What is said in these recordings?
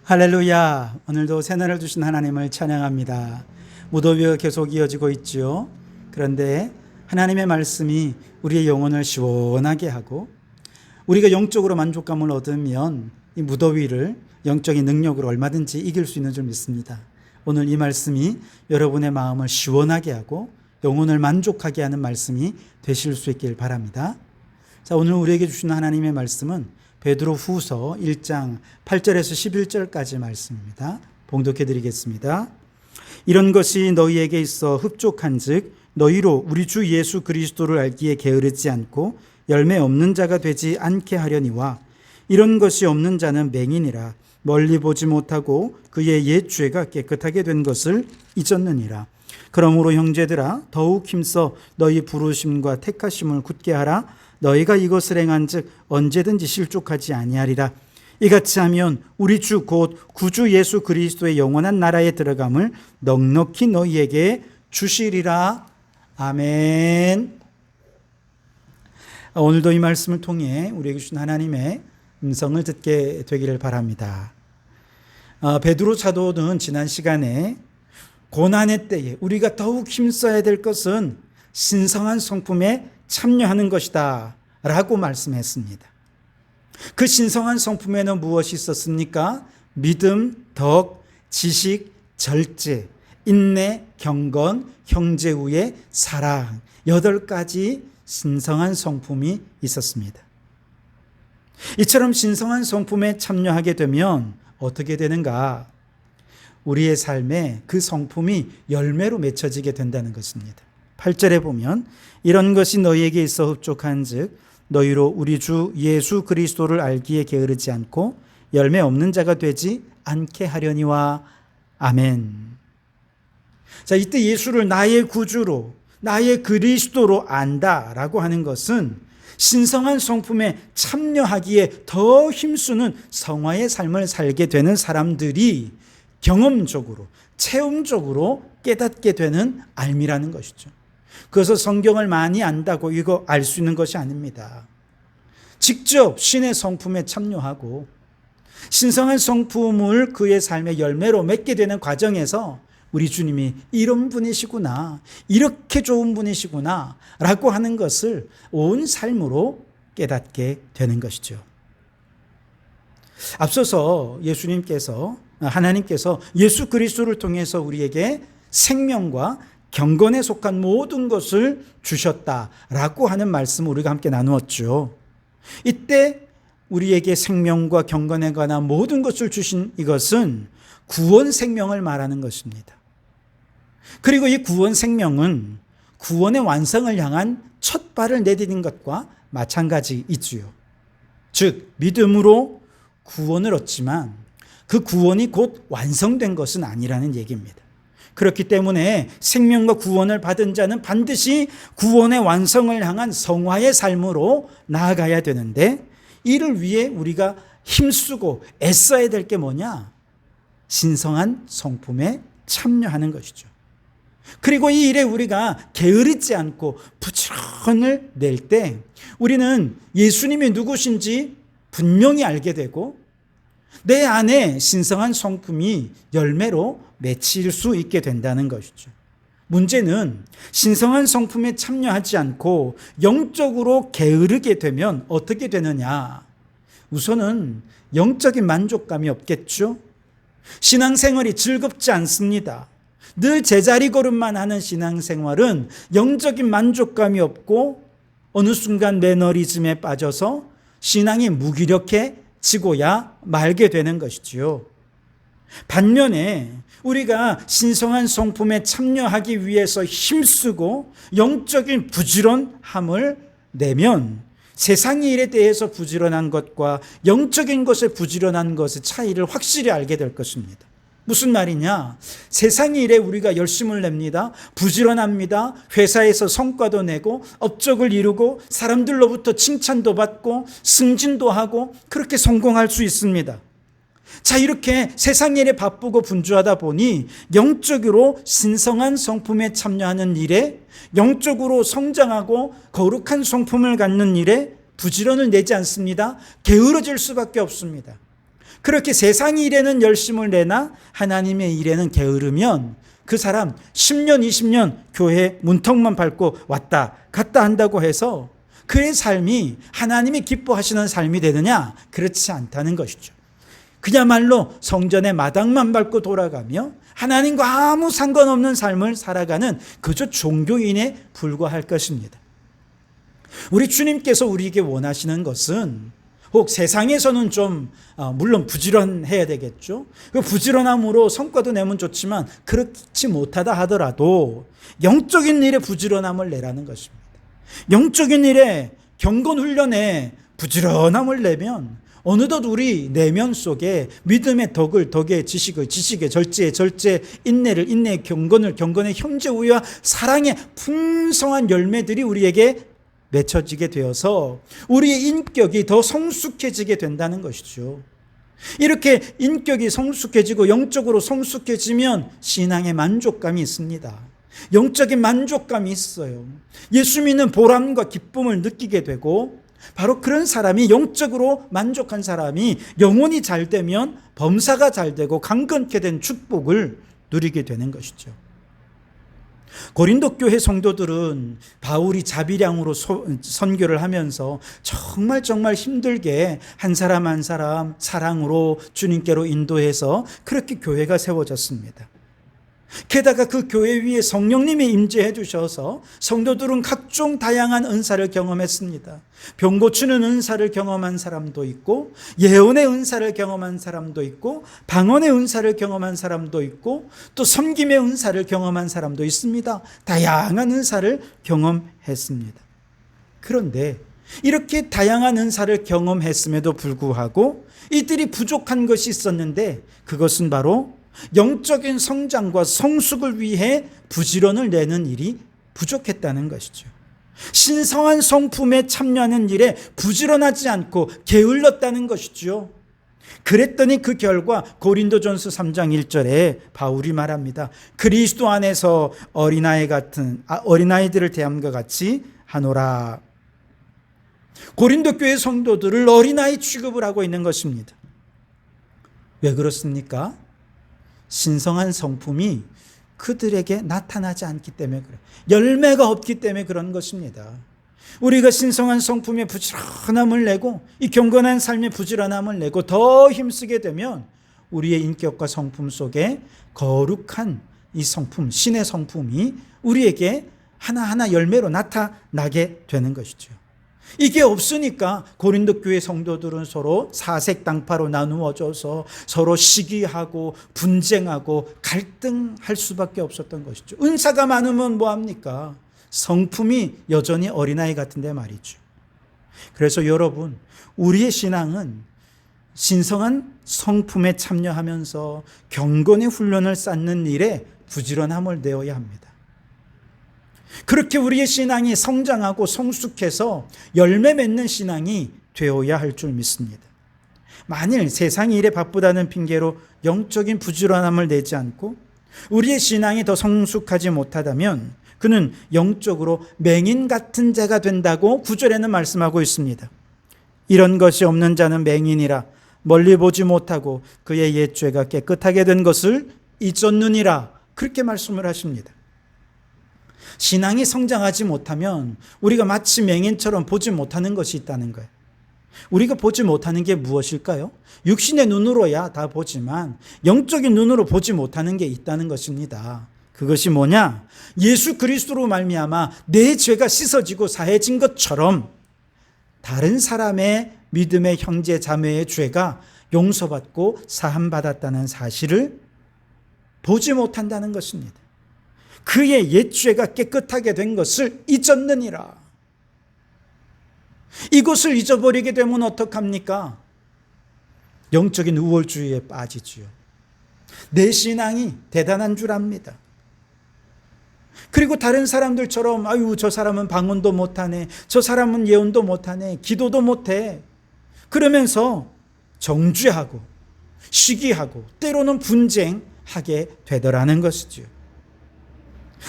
할렐루야. 오늘도 새날을 주신 하나님을 찬양합니다. 무더위가 계속 이어지고 있죠. 그런데 하나님의 말씀이 우리의 영혼을 시원하게 하고 우리가 영적으로 만족감을 얻으면 이 무더위를 영적인 능력으로 얼마든지 이길 수 있는 줄 믿습니다. 오늘 이 말씀이 여러분의 마음을 시원하게 하고 영혼을 만족하게 하는 말씀이 되실 수 있길 바랍니다. 자, 오늘 우리에게 주신 하나님의 말씀은 베드로 후서 1장 8절에서 11절까지 말씀입니다. 봉독해 드리겠습니다. 이런 것이 너희에게 있어 흡족한 즉 너희로 우리 주 예수 그리스도를 알기에 게으르지 않고 열매 없는 자가 되지 않게 하려니와 이런 것이 없는 자는 맹인이라 멀리 보지 못하고 그의 옛 죄가 깨끗하게 된 것을 잊었느니라. 그러므로 형제들아 더욱 힘써 너희 부르심과 택하심을 굳게 하라. 너희가 이것을 행한즉 언제든지 실족하지 아니하리라. 이같이 하면 우리 주 곧 구주 예수 그리스도의 영원한 나라에 들어감을 넉넉히 너희에게 주시리라. 아멘. 오늘도 이 말씀을 통해 우리에게 주신 하나님의 음성을 듣게 되기를 바랍니다. 베드로 사도는 지난 시간에 고난의 때에 우리가 더욱 힘써야 될 것은 신성한 성품에 참여하는 것이다 라고 말씀했습니다. 그 신성한 성품에는 무엇이 있었습니까? 믿음, 덕, 지식, 절제, 인내, 경건, 형제우애, 사랑 8가지 신성한 성품이 있었습니다. 이처럼 신성한 성품에 참여하게 되면 어떻게 되는가? 우리의 삶에 그 성품이 열매로 맺혀지게 된다는 것입니다. 8절에 보면 이런 것이 너희에게 있어 흡족한 즉 너희로 우리 주 예수 그리스도를 알기에 게으르지 않고 열매 없는 자가 되지 않게 하려니와. 아멘. 자, 이때 예수를 나의 구주로 나의 그리스도로 안다라고 하는 것은 신성한 성품에 참여하기에 더 힘쓰는 성화의 삶을 살게 되는 사람들이 경험적으로 체험적으로 깨닫게 되는 알미라는 것이죠. 그래서 성경을 많이 안다고 이거 알 수 있는 것이 아닙니다. 직접 신의 성품에 참여하고 신성한 성품을 그의 삶의 열매로 맺게 되는 과정에서 우리 주님이 이런 분이시구나, 이렇게 좋은 분이시구나 라고 하는 것을 온 삶으로 깨닫게 되는 것이죠. 앞서서 하나님께서 예수 그리스도를 통해서 우리에게 생명과 경건에 속한 모든 것을 주셨다라고 하는 말씀을 우리가 함께 나누었죠. 이때 우리에게 생명과 경건에 관한 모든 것을 주신 이것은 구원 생명을 말하는 것입니다. 그리고 이 구원 생명은 구원의 완성을 향한 첫 발을 내디딘 것과 마찬가지이지요. 즉 믿음으로 구원을 얻지만 그 구원이 곧 완성된 것은 아니라는 얘기입니다. 그렇기 때문에 생명과 구원을 받은 자는 반드시 구원의 완성을 향한 성화의 삶으로 나아가야 되는데 이를 위해 우리가 힘쓰고 애써야 될 게 뭐냐? 신성한 성품에 참여하는 것이죠. 그리고 이 일에 우리가 게으르지 않고 부지런을 낼 때 우리는 예수님이 누구신지 분명히 알게 되고 내 안에 신성한 성품이 열매로 맺힐 수 있게 된다는 것이죠. 문제는 신성한 성품에 참여하지 않고 영적으로 게으르게 되면 어떻게 되느냐? 우선은 영적인 만족감이 없겠죠. 신앙생활이 즐겁지 않습니다. 늘 제자리 걸음만 하는 신앙생활은 영적인 만족감이 없고 어느 순간 매너리즘에 빠져서 신앙이 무기력해지고야 말게 되는 것이지요. 반면에 우리가 신성한 성품에 참여하기 위해서 힘쓰고 영적인 부지런함을 내면 세상의 일에 대해서 부지런한 것과 영적인 것에 부지런한 것의 차이를 확실히 알게 될 것입니다. 무슨 말이냐? 세상의 일에 우리가 열심을 냅니다. 부지런합니다. 회사에서 성과도 내고 업적을 이루고 사람들로부터 칭찬도 받고 승진도 하고 그렇게 성공할 수 있습니다. 자, 이렇게 세상 일에 바쁘고 분주하다 보니 영적으로 신성한 성품에 참여하는 일에 영적으로 성장하고 거룩한 성품을 갖는 일에 부지런을 내지 않습니다. 게으러질 수밖에 없습니다. 그렇게 세상 일에는 열심을 내나 하나님의 일에는 게으르면 그 사람 10년, 20년 교회 문턱만 밟고 왔다 갔다 한다고 해서 그의 삶이 하나님이 기뻐하시는 삶이 되느냐? 그렇지 않다는 것이죠. 그야말로 성전의 마당만 밟고 돌아가며 하나님과 아무 상관없는 삶을 살아가는 그저 종교인에 불과할 것입니다. 우리 주님께서 우리에게 원하시는 것은 혹 세상에서는 좀 물론 부지런해야 되겠죠. 그 부지런함으로 성과도 내면 좋지만 그렇지 못하다 하더라도 영적인 일에 부지런함을 내라는 것입니다. 영적인 일에 경건훈련에 부지런함을 내면 어느덧 우리 내면 속에 믿음의 덕의 지식의 절제의 인내의 경건의 형제우애와 사랑의 풍성한 열매들이 우리에게 맺혀지게 되어서 우리의 인격이 더 성숙해지게 된다는 것이죠. 이렇게 인격이 성숙해지고 영적으로 성숙해지면 신앙의 만족감이 있습니다. 영적인 만족감이 있어요. 예수 믿는 보람과 기쁨을 느끼게 되고 바로 그런 사람이 영적으로 만족한 사람이 영혼이 잘 되면 범사가 잘 되고 강건케 된 축복을 누리게 되는 것이죠. 고린도 교회 성도들은 바울이 자비량으로 선교를 하면서 정말 힘들게 한 사람 한 사람 사랑으로 주님께로 인도해서 그렇게 교회가 세워졌습니다. 게다가 그 교회 위에 성령님이 임재해 주셔서 성도들은 각종 다양한 은사를 경험했습니다. 병 고치는 은사를 경험한 사람도 있고 예언의 은사를 경험한 사람도 있고 방언의 은사를 경험한 사람도 있고 또 섬김의 은사를 경험한 사람도 있습니다. 다양한 은사를 경험했습니다. 그런데 이렇게 다양한 은사를 경험했음에도 불구하고 이들이 부족한 것이 있었는데 그것은 바로 영적인 성장과 성숙을 위해 부지런을 내는 일이 부족했다는 것이죠. 신성한 성품에 참여하는 일에 부지런하지 않고 게을렀다는 것이죠. 그랬더니 그 결과 고린도전서 3장 1절에 바울이 말합니다. 그리스도 안에서 어린아이들을 대함과 같이 하노라. 고린도 교회 성도들을 어린아이 취급을 하고 있는 것입니다. 왜 그렇습니까? 신성한 성품이 그들에게 나타나지 않기 때문에 그래요. 열매가 없기 때문에 그런 것입니다. 우리가 신성한 성품에 부지런함을 내고 이 경건한 삶에 부지런함을 내고 더 힘쓰게 되면 우리의 인격과 성품 속에 거룩한 이 성품, 신의 성품이 우리에게 하나하나 열매로 나타나게 되는 것이죠. 이게 없으니까 고린도 교회 성도들은 서로 사색당파로 나누어져서 서로 시기하고 분쟁하고 갈등할 수밖에 없었던 것이죠. 은사가 많으면 뭐합니까? 성품이 여전히 어린아이 같은데 말이죠. 그래서 여러분, 우리의 신앙은 신성한 성품에 참여하면서 경건의 훈련을 쌓는 일에 부지런함을 내어야 합니다. 그렇게 우리의 신앙이 성장하고 성숙해서 열매 맺는 신앙이 되어야 할 줄 믿습니다. 만일 세상 일에 바쁘다는 핑계로 영적인 부지런함을 내지 않고 우리의 신앙이 더 성숙하지 못하다면 그는 영적으로 맹인 같은 자가 된다고 9절에는 말씀하고 있습니다. 이런 것이 없는 자는 맹인이라 멀리 보지 못하고 그의 옛 죄가 깨끗하게 된 것을 잊었느니라. 그렇게 말씀을 하십니다. 신앙이 성장하지 못하면 우리가 마치 맹인처럼 보지 못하는 것이 있다는 거예요. 우리가 보지 못하는 게 무엇일까요? 육신의 눈으로야 다 보지만 영적인 눈으로 보지 못하는 게 있다는 것입니다. 그것이 뭐냐? 예수 그리스도로 말미암아 내 죄가 씻어지고 사해진 것처럼 다른 사람의 믿음의 형제 자매의 죄가 용서받고 사함받았다는 사실을 보지 못한다는 것입니다. 그의 옛 죄가 깨끗하게 된 것을 잊었느니라. 이것을 잊어버리게 되면 어떡합니까? 영적인 우월주의에 빠지지요. 내 신앙이 대단한 줄 압니다. 그리고 다른 사람들처럼 아유 저 사람은 방언도 못하네, 저 사람은 예언도 못하네, 기도도 못해, 그러면서 정죄하고 시기하고 때로는 분쟁하게 되더라는 것이죠.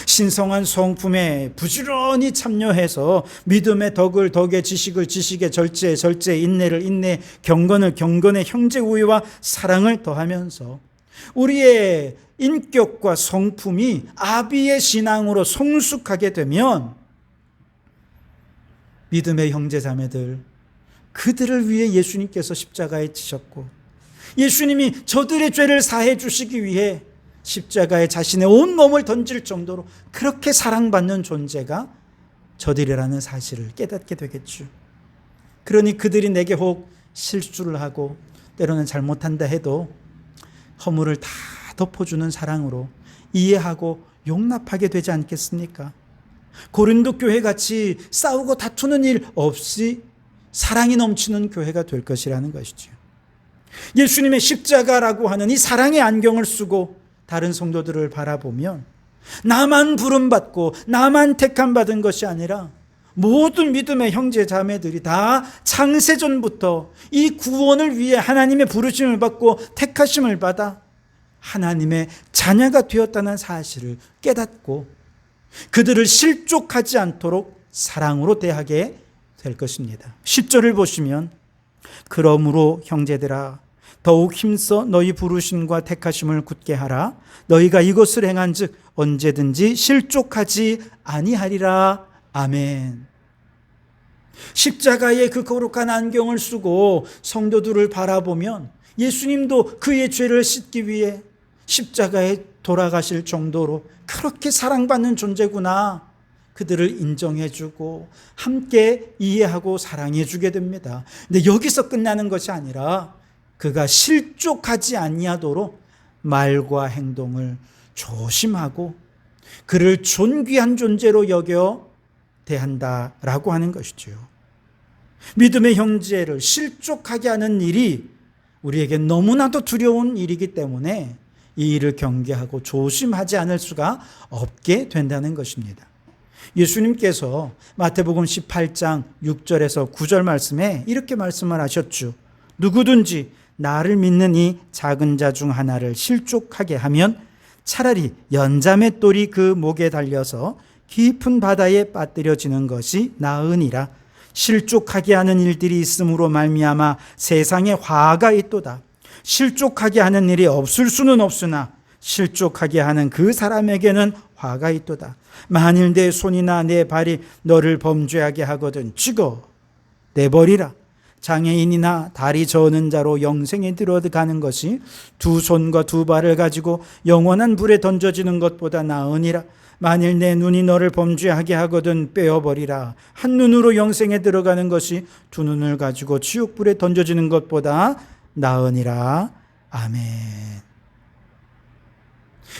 신성한 성품에 부지런히 참여해서 믿음의 덕을 덕에, 지식을 지식에, 절제에 절제에, 인내를 인내에, 경건을 경건에, 형제 우애와 사랑을 더하면서 우리의 인격과 성품이 아비의 신앙으로 성숙하게 되면 믿음의 형제 자매들, 그들을 위해 예수님께서 십자가에 지셨고 예수님이 저들의 죄를 사해 주시기 위해 십자가에 자신의 온 몸을 던질 정도로 그렇게 사랑받는 존재가 저들이라는 사실을 깨닫게 되겠죠. 그러니 그들이 내게 혹 실수를 하고 때로는 잘못한다 해도 허물을 다 덮어주는 사랑으로 이해하고 용납하게 되지 않겠습니까? 고린도 교회같이 싸우고 다투는 일 없이 사랑이 넘치는 교회가 될 것이라는 것이죠. 예수님의 십자가라고 하는 이 사랑의 안경을 쓰고 다른 성도들을 바라보면 나만 부름받고 나만 택함받은 것이 아니라 모든 믿음의 형제 자매들이 다 창세전부터 이 구원을 위해 하나님의 부르심을 받고 택하심을 받아 하나님의 자녀가 되었다는 사실을 깨닫고 그들을 실족하지 않도록 사랑으로 대하게 될 것입니다. 10절을 보시면 그러므로 형제들아 더욱 힘써 너희 부르심과 택하심을 굳게 하라. 너희가 이것을 행한즉 언제든지 실족하지 아니하리라. 아멘. 십자가의 그 거룩한 안경을 쓰고 성도들을 바라보면 예수님도 그의 죄를 씻기 위해 십자가에 돌아가실 정도로 그렇게 사랑받는 존재구나. 그들을 인정해주고 함께 이해하고 사랑해주게 됩니다. 근데 여기서 끝나는 것이 아니라 그가 실족하지 아니하도록 말과 행동을 조심하고 그를 존귀한 존재로 여겨 대한다라고 하는 것이죠. 믿음의 형제를 실족하게 하는 일이 우리에게 너무나도 두려운 일이기 때문에 이 일을 경계하고 조심하지 않을 수가 없게 된다는 것입니다. 예수님께서 마태복음 18장 6절에서 9절 말씀에 이렇게 말씀을 하셨죠. 누구든지 나를 믿는 이 작은 자 중 하나를 실족하게 하면 차라리 연자매 똘이 그 목에 달려서 깊은 바다에 빠뜨려지는 것이 나으니라. 실족하게 하는 일들이 있음으로 말미암아 세상에 화가 있도다. 실족하게 하는 일이 없을 수는 없으나 실족하게 하는 그 사람에게는 화가 있도다. 만일 내 손이나 내 발이 너를 범죄하게 하거든 찍어 내버리라. 장애인이나 다리 저는 자로 영생에 들어가는 것이 두 손과 두 발을 가지고 영원한 불에 던져지는 것보다 나으니라. 만일 내 눈이 너를 범죄하게 하거든 빼어버리라. 한 눈으로 영생에 들어가는 것이 두 눈을 가지고 지옥불에 던져지는 것보다 나으니라. 아멘.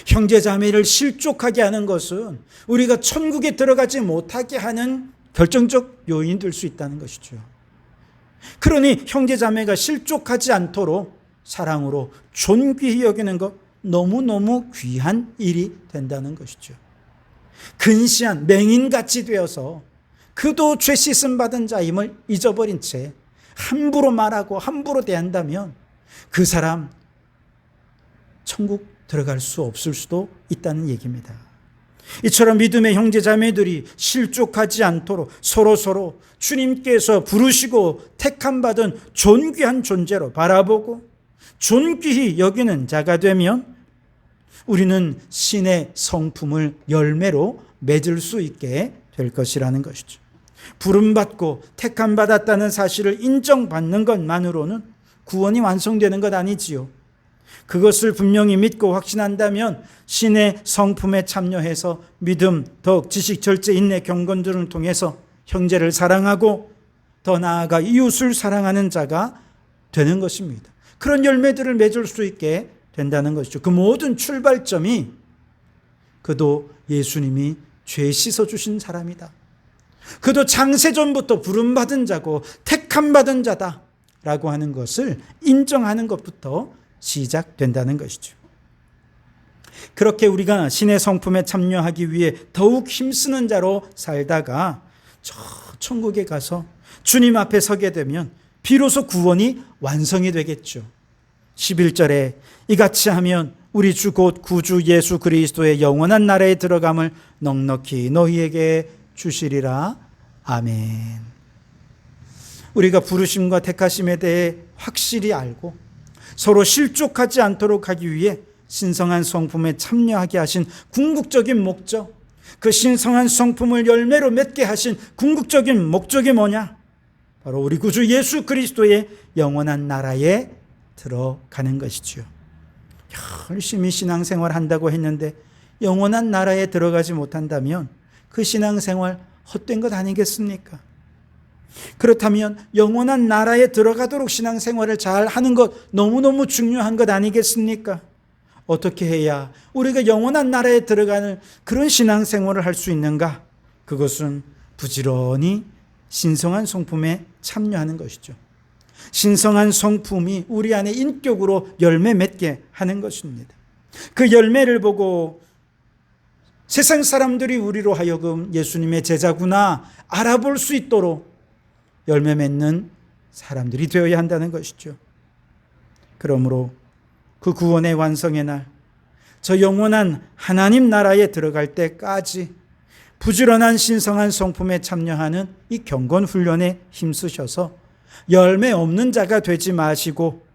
형제자매를 실족하게 하는 것은 우리가 천국에 들어가지 못하게 하는 결정적 요인이 될 수 있다는 것이죠. 그러니 형제자매가 실족하지 않도록 사랑으로 존귀히 여기는 것 너무너무 귀한 일이 된다는 것이죠. 근시한 맹인같이 되어서 그도 죄 씻음 받은 자임을 잊어버린 채 함부로 말하고 함부로 대한다면 그 사람 천국 들어갈 수 없을 수도 있다는 얘기입니다. 이처럼 믿음의 형제자매들이 실족하지 않도록 서로 주님께서 부르시고 택함받은 존귀한 존재로 바라보고 존귀히 여기는 자가 되면 우리는 신의 성품을 열매로 맺을 수 있게 될 것이라는 것이죠. 부름받고 택함받았다는 사실을 인정받는 것만으로는 구원이 완성되는 것 아니지요. 그것을 분명히 믿고 확신한다면 신의 성품에 참여해서 믿음, 덕, 지식, 절제, 인내, 경건 등을 통해서 형제를 사랑하고 더 나아가 이웃을 사랑하는 자가 되는 것입니다. 그런 열매들을 맺을 수 있게 된다는 것이죠. 그 모든 출발점이 그도 예수님이 죄 씻어주신 사람이다. 그도 창세전부터 부름받은 자고 택함받은 자다라고 하는 것을 인정하는 것부터 시작된다는 것이죠. 그렇게 우리가 신의 성품에 참여하기 위해 더욱 힘쓰는 자로 살다가 저 천국에 가서 주님 앞에 서게 되면 비로소 구원이 완성이 되겠죠. 11절에 이같이 하면 우리 주 곧 구주 예수 그리스도의 영원한 나라에 들어감을 넉넉히 너희에게 주시리라. 아멘. 우리가 부르심과 택하심에 대해 확실히 알고 서로 실족하지 않도록 하기 위해 신성한 성품에 참여하게 하신 궁극적인 목적, 그 신성한 성품을 열매로 맺게 하신 궁극적인 목적이 뭐냐? 바로 우리 구주 예수 그리스도의 영원한 나라에 들어가는 것이죠. 열심히 신앙생활 한다고 했는데 영원한 나라에 들어가지 못한다면 그 신앙생활 헛된 것 아니겠습니까? 그렇다면 영원한 나라에 들어가도록 신앙생활을 잘 하는 것 너무너무 중요한 것 아니겠습니까? 어떻게 해야 우리가 영원한 나라에 들어가는 그런 신앙생활을 할 수 있는가? 그것은 부지런히 신성한 성품에 참여하는 것이죠. 신성한 성품이 우리 안에 인격으로 열매 맺게 하는 것입니다. 그 열매를 보고 세상 사람들이 우리로 하여금 예수님의 제자구나 알아볼 수 있도록 열매 맺는 사람들이 되어야 한다는 것이죠. 그러므로 그 구원의 완성의 날, 저 영원한 하나님 나라에 들어갈 때까지 부지런한 신성한 성품에 참여하는 이 경건 훈련에 힘쓰셔서 열매 없는 자가 되지 마시고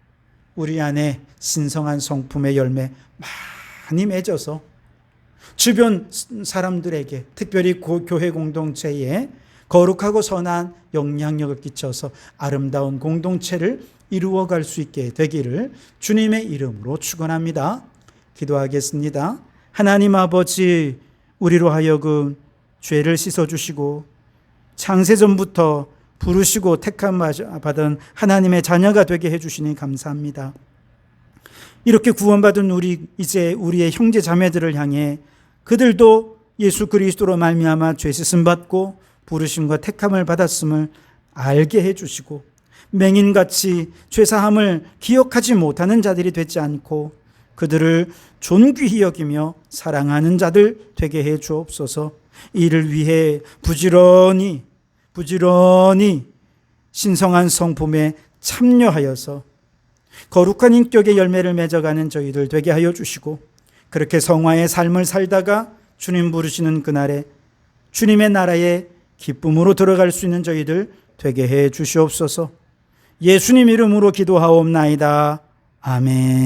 우리 안에 신성한 성품의 열매 많이 맺어서 주변 사람들에게, 특별히 교회 공동체에 거룩하고 선한 영향력을 끼쳐서 아름다운 공동체를 이루어갈 수 있게 되기를 주님의 이름으로 축원합니다. 기도하겠습니다. 하나님 아버지, 우리로 하여금 죄를 씻어주시고 창세전부터 부르시고 택함 받은 하나님의 자녀가 되게 해주시니 감사합니다. 이렇게 구원받은 이제 우리의 형제 자매들을 향해 그들도 예수 그리스도로 말미암아 죄 씻음 받고 부르심과 택함을 받았음을 알게 해주시고 맹인같이 죄사함을 기억하지 못하는 자들이 되지 않고 그들을 존귀히 여기며 사랑하는 자들 되게 해 주옵소서. 이를 위해 부지런히 신성한 성품에 참여하여서 거룩한 인격의 열매를 맺어가는 저희들 되게 하여 주시고 그렇게 성화의 삶을 살다가 주님 부르시는 그날에 주님의 나라에 기쁨으로 들어갈 수 있는 저희들 되게 해 주시옵소서. 예수님 이름으로 기도하옵나이다. 아멘.